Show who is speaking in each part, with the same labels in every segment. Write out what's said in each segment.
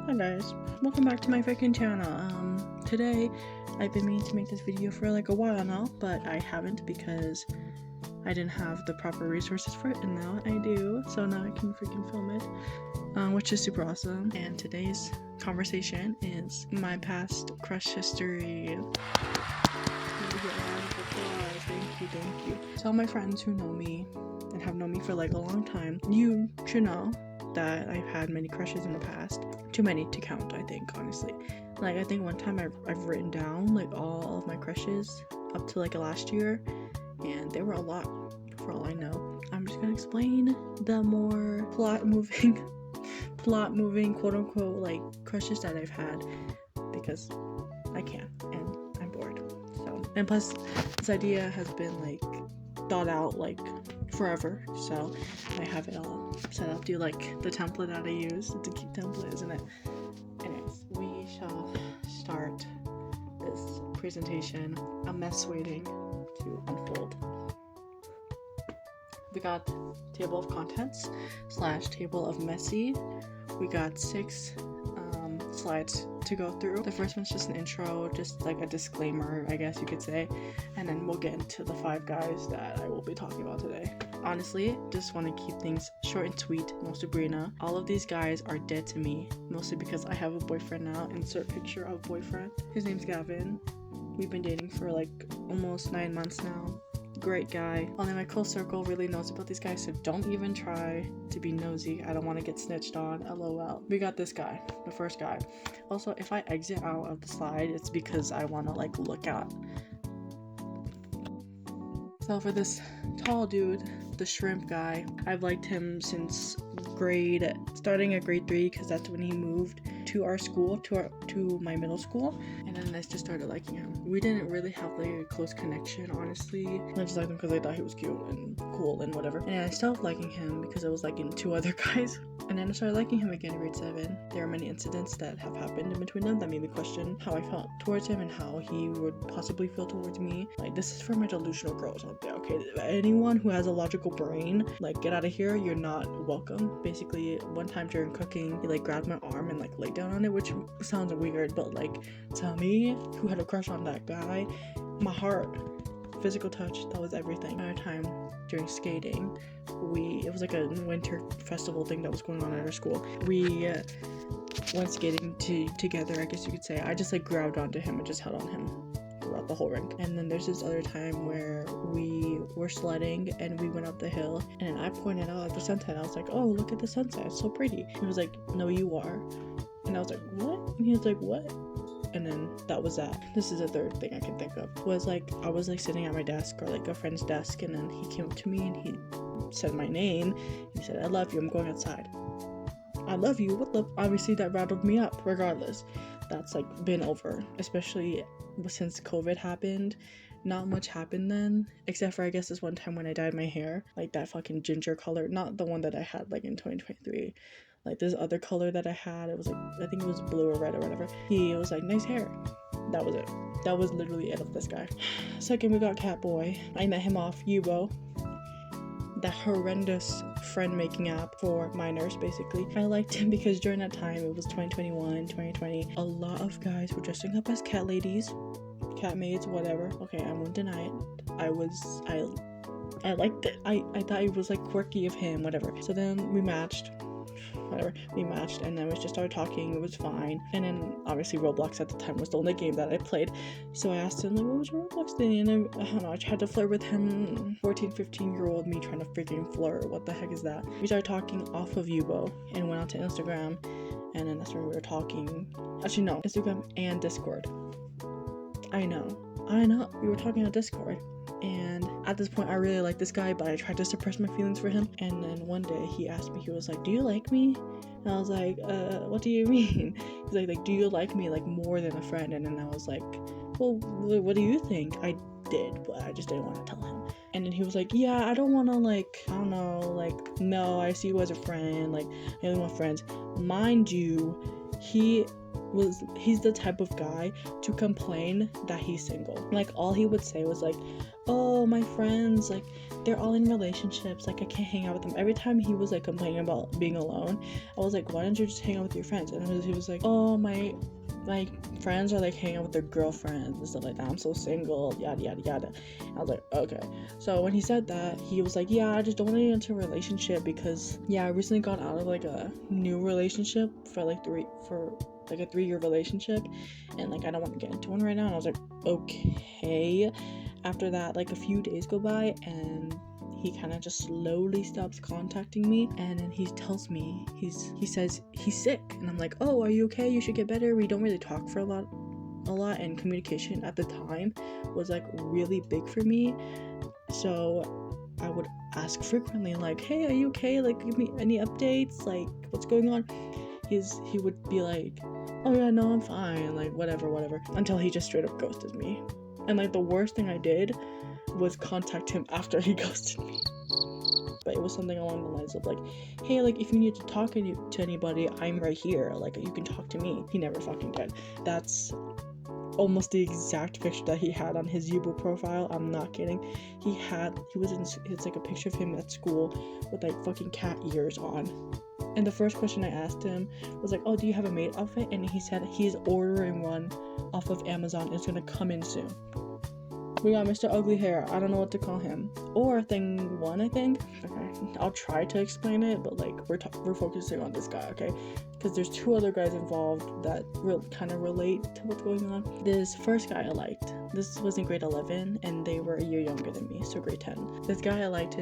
Speaker 1: Hi guys, welcome back to my freaking channel. Today I've been meaning to make this video for like a while now, but I haven't because I didn't have the proper resources for it, and now I do, so now I can freaking film it, which is super awesome. And today's conversation is my past crush history. Thank you. To all my friends who know me and have known me for like a long time, you should know that I've had many crushes in the past. Too many to count, I think, honestly. Like, I think one time I've written down like all of my crushes up to like last year, and there were a lot for all I know. I'm just gonna explain the more plot moving quote unquote like crushes that I've had, because I can and I'm bored. So, and plus this idea has been like thought out like forever, so I have it all set up. Do you like the template that I use? It's a cute template, isn't it? Anyways, we shall start this presentation. A mess waiting to unfold. We got table of contents / table of messy. We got 6 slides to go through. The first one's just an intro, just like a disclaimer, I guess you could say, and then we'll get into the 5 guys that I will be talking about today. Honestly, just want to keep things short and sweet. No Sabrina. All of these guys are dead to me, mostly because I have a boyfriend now. Insert picture of boyfriend. His name's Gavin. We've been dating for like almost 9 months now. Great guy. Only my close circle really knows about these guys, so don't even try to be nosy. I don't want to get snitched on. LOL. We got this guy, the first guy. Also, if I exit out of the slide, it's because I want to like look at. So for this tall dude, the shrimp guy, I've liked him since starting at grade 3, because that's when he moved to our school, to my middle school, and then I just started liking him. We didn't really have like a close connection, honestly. I just liked him because I thought he was cute and cool and whatever. And I stopped liking him because I was liking 2 other guys. And then I started liking him again in grade 7. There are many incidents that have happened in between them that made me question how I felt towards him and how he would possibly feel towards me. Like, this is for my delusional girls out there, okay? Anyone who has a logical brain, like, get out of here. You're not welcome. Basically, one time during cooking, he like grabbed my arm and like laid down on it, which sounds weird, but like, to me, who had a crush on that guy, my heart, physical touch, that was everything. Another time during skating, it was like a winter festival thing that was going on at our school. We went skating together, I guess you could say. I just like grabbed onto him and just held on him throughout the whole rink. And then there's this other time where we were sledding and we went up the hill, and I pointed out at the sunset. I was like, oh, look at the sunset, it's so pretty. He was like, no, you are. And I was like, what? And he was like, what? And then that was that. This is the third thing I can think of. Was like, I was like sitting at my desk, or like a friend's desk, and then he came up to me and he said my name. He said, I love you, I'm going outside. I love you? What the? Obviously that rattled me up. Regardless, that's like been over, especially since COVID happened. Not much happened then, except for I guess this one time when I dyed my hair, like that fucking ginger color, not the one that I had like in 2023, like this other color that I had. It was like, I think it was blue or red or whatever. He was like, nice hair. That was it. That was literally it of this guy. Second, we got Catboy. I met him off Yubo, the horrendous friend-making app for minors, basically. I liked him because during that time, it was 2021, 2020, a lot of guys were dressing up as cat ladies, cat maids, whatever. Okay, I won't deny it. I liked it. I thought it was like quirky of him, whatever. So then we matched, and then we just started talking. It was fine. And then obviously Roblox at the time was the only game that I played, so I asked him like, what was your Roblox thing? And I don't know, I tried to flirt with him. 14-15-year-old me trying to freaking flirt, what the heck is that? We started talking off of Yubo and went on to Instagram, and then that's when we were talking. Actually no, Instagram and Discord. I know we were talking on Discord. And at this point, I really liked this guy, but I tried to suppress my feelings for him. And then one day he asked me, he was like, do you like me? And I was like, what do you mean? He's like, do you like me like more than a friend? And then I was like, well, what do you think? I did, but I just didn't want to tell him. And then he was like, yeah, I don't want to like, I don't know, like, no, I see you as a friend, like, I only want friends. Mind you, he's the type of guy to complain that he's single. Like, all he would say was like, oh, my friends, like, they're all in relationships, like, I can't hang out with them. Every time he was like complaining about being alone, I was like, why don't you just hang out with your friends? And he was like, oh, my friends are like hanging out with their girlfriends and stuff like that. I'm so single, yada yada yada. I was like, okay. So when he said that, he was like, yeah, I just don't want to get into a relationship because, yeah, I recently got out of like a new relationship for like a 3-year relationship, and like I don't want to get into one right now. And I was like, okay. After that, like a few days go by, and he kind of just slowly stops contacting me, and then he tells me he says he's sick, and I'm like, oh, are you okay? You should get better. We don't really talk for a lot, and communication at the time was like really big for me, so I would ask frequently, like, hey, are you okay? Like, give me any updates, like what's going on. He would be like, oh yeah, no, I'm fine, like whatever, until he just straight up ghosted me. And like the worst thing I did was contact him after he ghosted me. But it was something along the lines of like, hey, like if you need to talk to anybody, I'm right here, like you can talk to me. He never fucking did. That's almost the exact picture that he had on his Yubo profile. I'm not kidding. It's like a picture of him at school with like fucking cat ears on. And the first question I asked him was like, oh, do you have a maid outfit? And he said he's ordering one off of Amazon. It's gonna come in soon. We got Mr. Ugly Hair. I don't know what to call him. Or thing 1, I think. Okay, I'll try to explain it, but like we're focusing on this guy, okay? Because there's 2 other guys involved that kind of relate to what's going on. This first guy I liked. This was in grade 11, and they were a year younger than me, so grade 10. This guy I liked,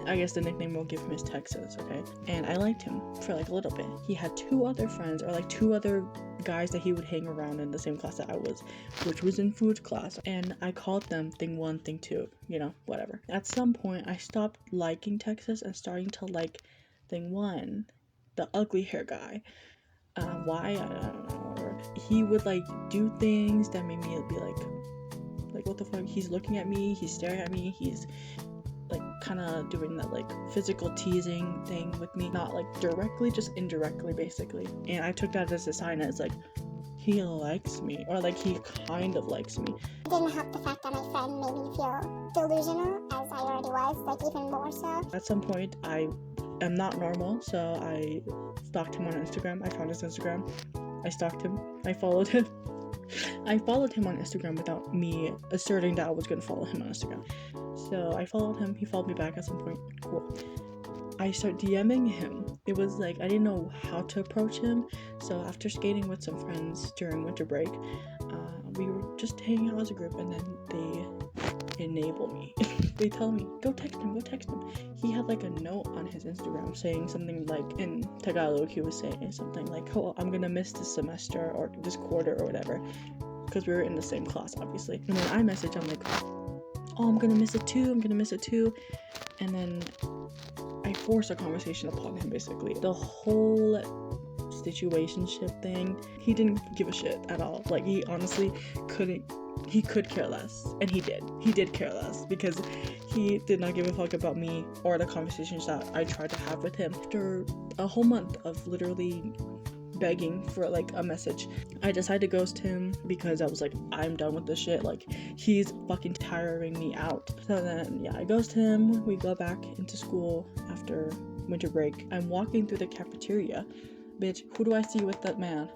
Speaker 1: I guess the nickname we'll give him is Texas, okay? And I liked him for like a little bit. He had 2 other friends, or like 2 other guys that he would hang around in the same class that I was, which was in food class, and I called them thing 1, thing 2, you know, whatever. At some point I stopped liking Texas and starting to like thing 1, the ugly hair guy. Why? I don't know. He would like do things that made me be like what the fuck? He's looking at me, he's staring at me, he's like kind of doing that like physical teasing thing with me, not like directly, just indirectly basically. And I took that as a sign that it's like he likes me, or like he kind of likes me.
Speaker 2: It didn't help the fact that my friend made me feel delusional, as I already was, like even more so.
Speaker 1: At some point I am not normal, so I stalked him on Instagram. I found his Instagram, I stalked him, I followed him. I followed him on Instagram without me asserting that I was gonna follow him on Instagram. So I followed him, he followed me back at some point. Cool. I start DMing him. It was like I didn't know how to approach him. So after skating with some friends during winter break, we were just hanging out as a group, and then they enable me. They tell me, go text him. He had like a note on his Instagram saying something like, in Tagalog he was saying something like, oh, I'm gonna miss this semester or this quarter or whatever, because we were in the same class obviously. And then I message, I'm like, oh, I'm gonna miss it too. And then I forced a conversation upon him basically. The whole situationship thing, he didn't give a shit at all. Like he honestly could care less, and he did care less, because he did not give a fuck about me or the conversations that I tried to have with him. After a whole month of literally begging for like a message, I decided to ghost him because I was like, I'm done with this shit, like he's fucking tiring me out. So then yeah, I ghost him. We go back into school after winter break. I'm walking through the cafeteria. Bitch, who do I see with that man?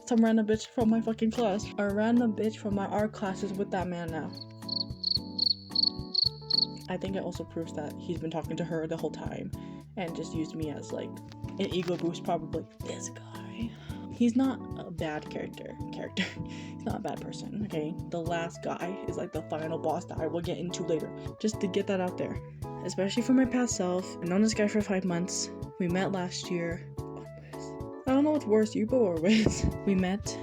Speaker 1: Some random bitch from my fucking class. A random bitch from my art class is with that man now. I think it also proves that he's been talking to her the whole time and just used me as like an ego boost probably. This guy, he's not a bad character. He's not a bad person, okay? The last guy is like the final boss that I will get into later. Just to get that out there. Especially for my past self. I've known this guy for 5 months. We met last year. I don't know what's worse, Yubo or Wiz. We met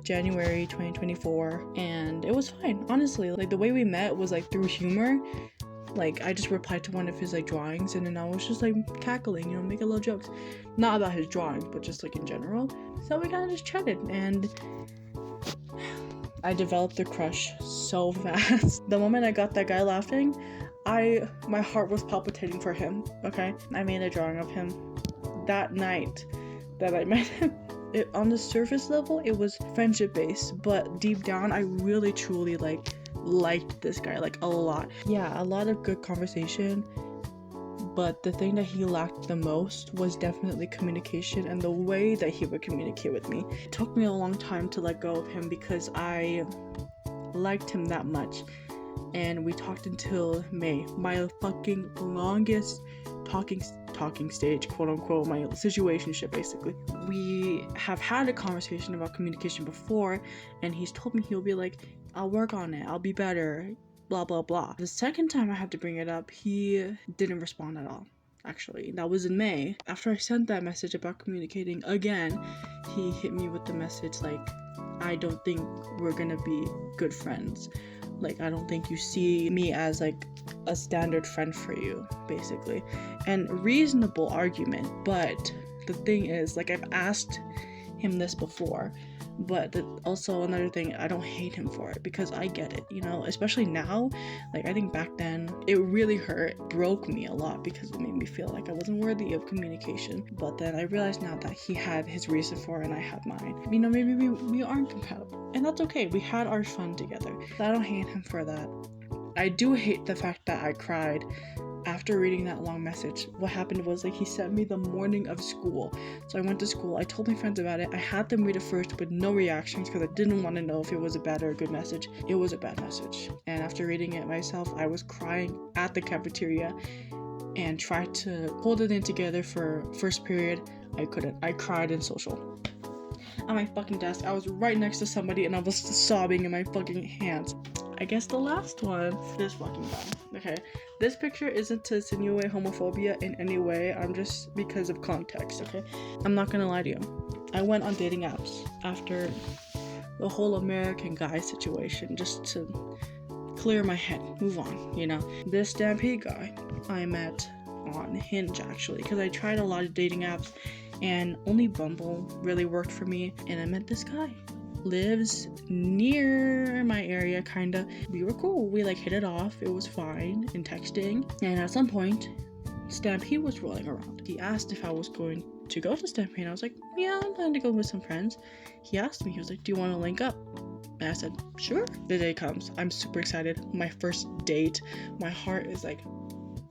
Speaker 1: January 2024, and it was fine, honestly. Like the way we met was like through humor. Like I just replied to one of his like drawings, and then I was just like cackling, you know, making little jokes, not about his drawings, but just like in general. So we kind of just chatted, and I developed a crush so fast. The moment I got that guy laughing, my heart was palpitating for him. Okay, I made a drawing of him that night that I met him. On the surface level, it was friendship based, but deep down, I really truly like liked this guy like a lot. Yeah, a lot of good conversation, but the thing that he lacked the most was definitely communication and the way that he would communicate with me. It took me a long time to let go of him because I liked him that much, and we talked until May, my fucking longest talking stage, quote unquote, my situationship basically. We have had a conversation about communication before, and he's told me he'll be like, I'll work on it, I'll be better, blah blah blah. The second time I had to bring it up, he didn't respond at all. Actually, that was in May. After I sent that message about communicating again, he hit me with the message like, I don't think we're gonna be good friends. Like, I don't think you see me as like a standard friend for you, basically. And reasonable argument, but the thing is, like, I've asked him this before, but also another thing, I don't hate him for it because I get it, you know, especially now. Like, I think back then it really broke me a lot because it made me feel like I wasn't worthy of communication. But then I realized now that he had his reason for it and I had mine. You know, maybe we aren't compatible, and that's okay. We had our fun together. I don't hate him for that. I do hate the fact that I cried after reading that long message. What happened was, like, he sent me the morning of school. So I went to school, I told my friends about it, I had them read it first with no reactions because I didn't want to know if it was a bad or a good message. It was a bad message. And after reading it myself, I was crying at the cafeteria and tried to hold it in together for first period. I couldn't. I cried in social. At my fucking desk, I was right next to somebody and I was sobbing in my fucking hands. I guess the last one, this fucking guy. Okay, this picture isn't to insinuate homophobia in any way. I'm just because of context, okay? I'm not gonna lie to you. I went on dating apps after the whole American guy situation just to clear my head, move on, you know? This Stampede guy I met on Hinge, actually, because I tried a lot of dating apps and only Bumble really worked for me, and I met this guy. Lives near my area, kinda. We were cool. We like hit it off. It was fine in texting. And at some point, Stampede was rolling around. He asked if I was going to go to Stampede. I was like, yeah, I'm planning to go with some friends. He asked me, he was like, do you want to link up? And I said, sure. The day comes. I'm super excited. My first date. My heart is like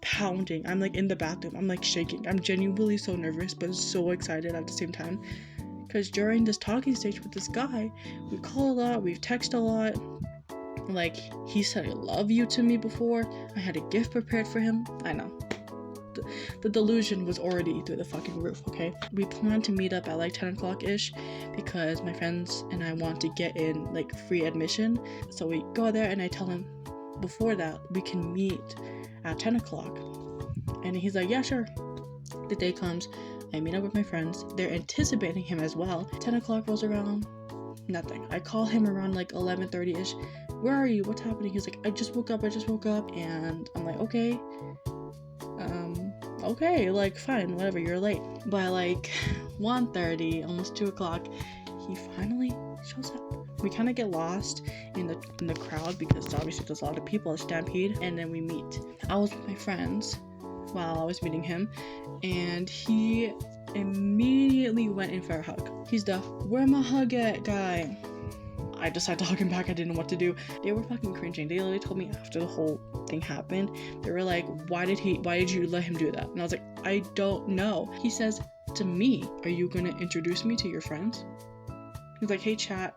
Speaker 1: pounding. I'm like in the bathroom. I'm like shaking. I'm genuinely so nervous, but so excited at the same time. Because during this talking stage with this guy, we call a lot, we've texted a lot. Like, he said I love you to me before. I had a gift prepared for him. I know. The delusion was already through the fucking roof, okay? We planned to meet up at like 10 o'clock-ish because my friends and I want to get in like free admission. So we go there and I tell him before that we can meet at 10 o'clock. And he's like, yeah, sure. The day comes. I meet up with my friends. They're anticipating him as well. 10 o'clock rolls around. Nothing. I call him around like 11:30-ish. Where are you? What's happening? He's like, I just woke up. And I'm like, okay. Okay, like, fine, whatever, you're late. By like 1:30, almost 2 o'clock, he finally shows up. We kind of get lost in the crowd because obviously there's a lot of people at Stampede, and then we meet. I was with my friends while I was meeting him, and he immediately went in for a hug. He's the where my hug at guy. I decided to hug him back. I didn't know what to do. They were fucking cringing. They literally told me after the whole thing happened, they were like, why did you let him do that? And I was like, I don't know. He says to me, are you gonna introduce me to your friends? He's like, hey chat,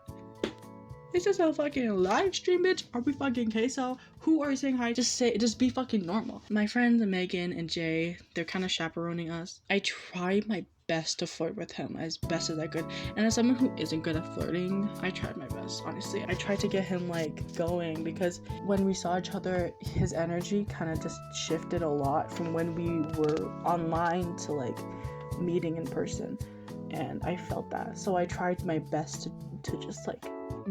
Speaker 1: this is a fucking live stream, bitch. Are we fucking queso? Who are you saying hi? Just be fucking normal. My friends Megan and Jay, they're kind of chaperoning us. I tried my best to flirt with him as best as I could. And as someone who isn't good at flirting, I tried my best, honestly. I tried to get him like going because when we saw each other, his energy kind of just shifted a lot from when we were online to like meeting in person. And I felt that. So I tried my best to just like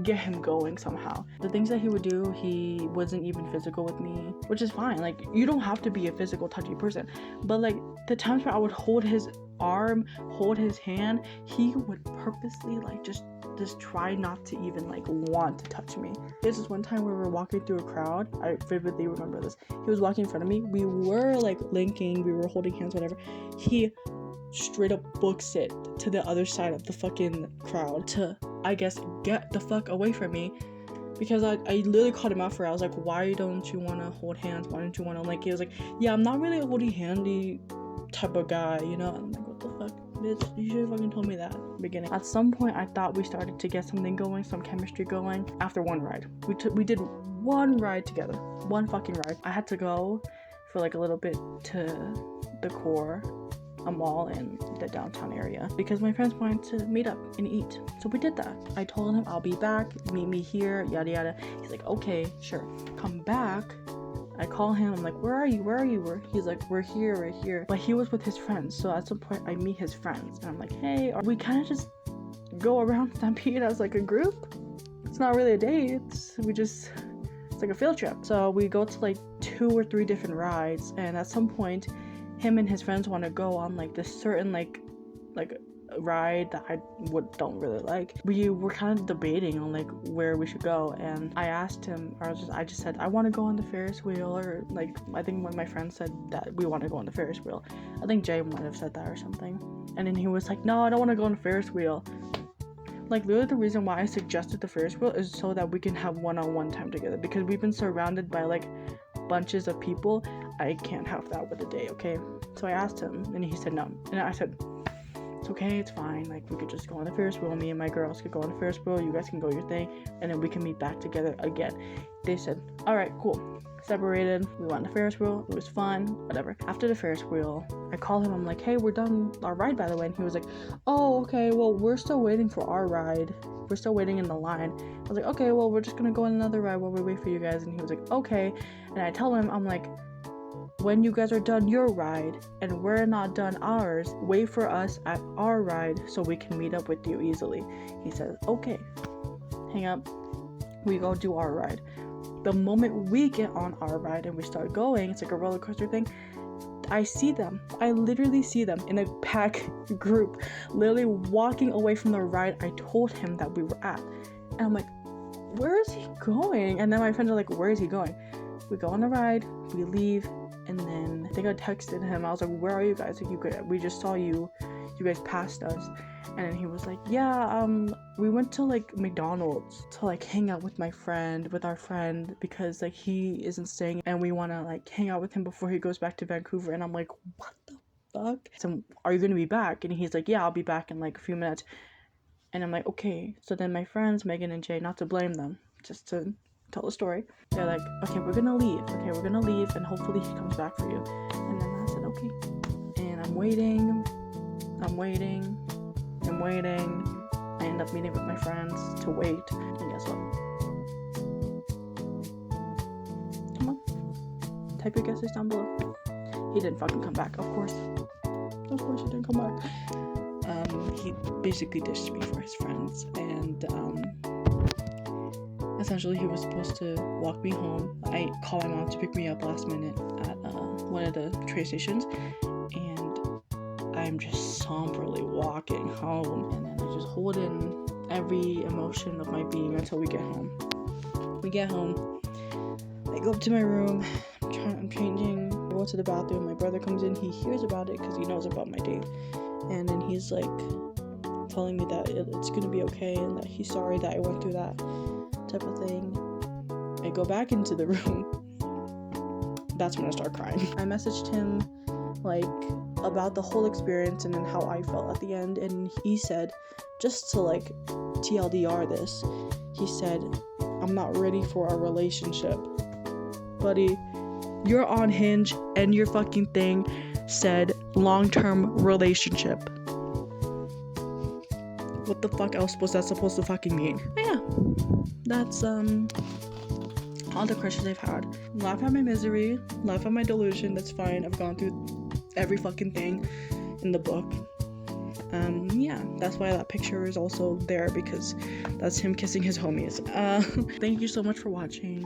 Speaker 1: get him going somehow. The things that he would do, he wasn't even physical with me, which is fine. Like, you don't have to be a physical touchy person, but like the times where I would hold his arm, hold his hand, he would purposely like just try not to even like want to touch me. There's this one time where we were walking through a crowd. I vividly remember this. He was walking in front of me. We were like linking, we were holding hands, whatever. He straight up books it to the other side of the fucking crowd to, I guess, get the fuck away from me. because I literally called him out for it. I was like, why don't you want to hold hands? Why don't you want to, like, he was like, yeah, I'm not really a holdy handy type of guy, you know? I'm like, what the fuck, bitch, you should have fucking told me that at the beginning. At some point, I thought we started to get something going, some chemistry going, after one ride. We did one ride together, one fucking ride. I had to go for like a little bit to the core, a mall in the downtown area, because my friends wanted to meet up and eat. So we did that. I told him I'll be back, meet me here, yada yada. He's like, okay, sure. Come back. I call him, I'm like, where are you? He's like, we're here. But he was with his friends, so at some point I meet his friends and I'm like, hey, we kind of just go around Stampede as like a group. It's not really a date, it's like a field trip. So we go to like 2 or 3 different rides, and at some point him and his friends want to go on like this certain like a ride that I don't really like. We were kind of debating on like where we should go, and I asked him, or I just said I want to go on the Ferris wheel, or like I think one of my friends said that we want to go on the Ferris wheel. I think Jay might have said that or something, and then he was like, no, I don't want to go on the Ferris wheel. Like, literally the reason why I suggested the Ferris wheel is so that we can have one-on-one time together, because we've been surrounded by like bunches of people. I can't have that with a day, okay? So I asked him and he said no, and I said, it's okay, it's fine, like we could just go on the Ferris wheel, me and my girls could go on the Ferris wheel, you guys can go your thing, and then we can meet back together again. They said, all right, cool. Separated, we went on the Ferris wheel, it was fun, whatever. After the Ferris wheel, I call him, I'm like, hey, we're done our ride, by the way, and he was like, oh, okay, well, we're still waiting for our ride, we're still waiting in the line. I was like, okay, well, we're just gonna go on another ride while we wait for you guys, and he was like, okay. And I tell him, I'm like, when you guys are done your ride and we're not done ours, wait for us at our ride so we can meet up with you easily. He says, okay. Hang up, we go do our ride. The moment we get on our ride and we start going, it's like a roller coaster thing, I see them. I literally see them in a pack group, literally walking away from the ride I told him that we were at. And I'm like, where is he going? And then my friends are like, where is he going? We go on the ride, we leave, and then I think I texted him. I was like, where are you guys? Like, we just saw you. You guys passed us. And then he was like, yeah, we went to like McDonald's to like hang out with our friend, because like he isn't staying and we want to like hang out with him before he goes back to Vancouver. And I'm like, what the fuck? So, are you gonna be back? And he's like, yeah, I'll be back in like a few minutes. And I'm like, okay. So then my friends, Megan and Jay, not to blame them, just to tell the story, they're like, okay, we're gonna leave, and hopefully he comes back for you. And then I said, okay. And I'm waiting. I end up meeting with my friends to wait, and guess what? Come on, type your guesses down below. He didn't fucking come back, of course he didn't come back. He basically ditched me for his friends, and essentially he was supposed to walk me home. I called my mom to pick me up last minute at one of the train stations, and I'm just somberly walking home, and then I just hold in every emotion of my being until we get home. We get home, I go up to my room, I'm changing, I go to the bathroom, my brother comes in, he hears about it because he knows about my date, and then he's like telling me that it's gonna be okay and that he's sorry that I went through that type of thing. I go back into the room, that's when I start crying. I messaged him like about the whole experience and then how I felt at the end, and he said, just to like TLDR this, he said, I'm not ready for a relationship. Buddy, you're on Hinge and your fucking thing said long-term relationship. What the fuck else was that supposed to fucking mean? But yeah, that's all the crushes I've had. Laugh at my misery, laugh at my delusion, that's fine. I've gone through every fucking thing in the book. Yeah, that's why that picture is also there, because that's him kissing his homies. Thank you so much for watching.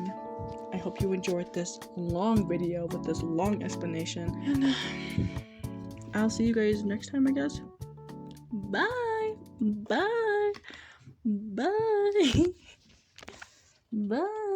Speaker 1: I hope you enjoyed this long video with this long explanation, and I'll see you guys next time, I guess. Bye. Bye. Bye. Bye.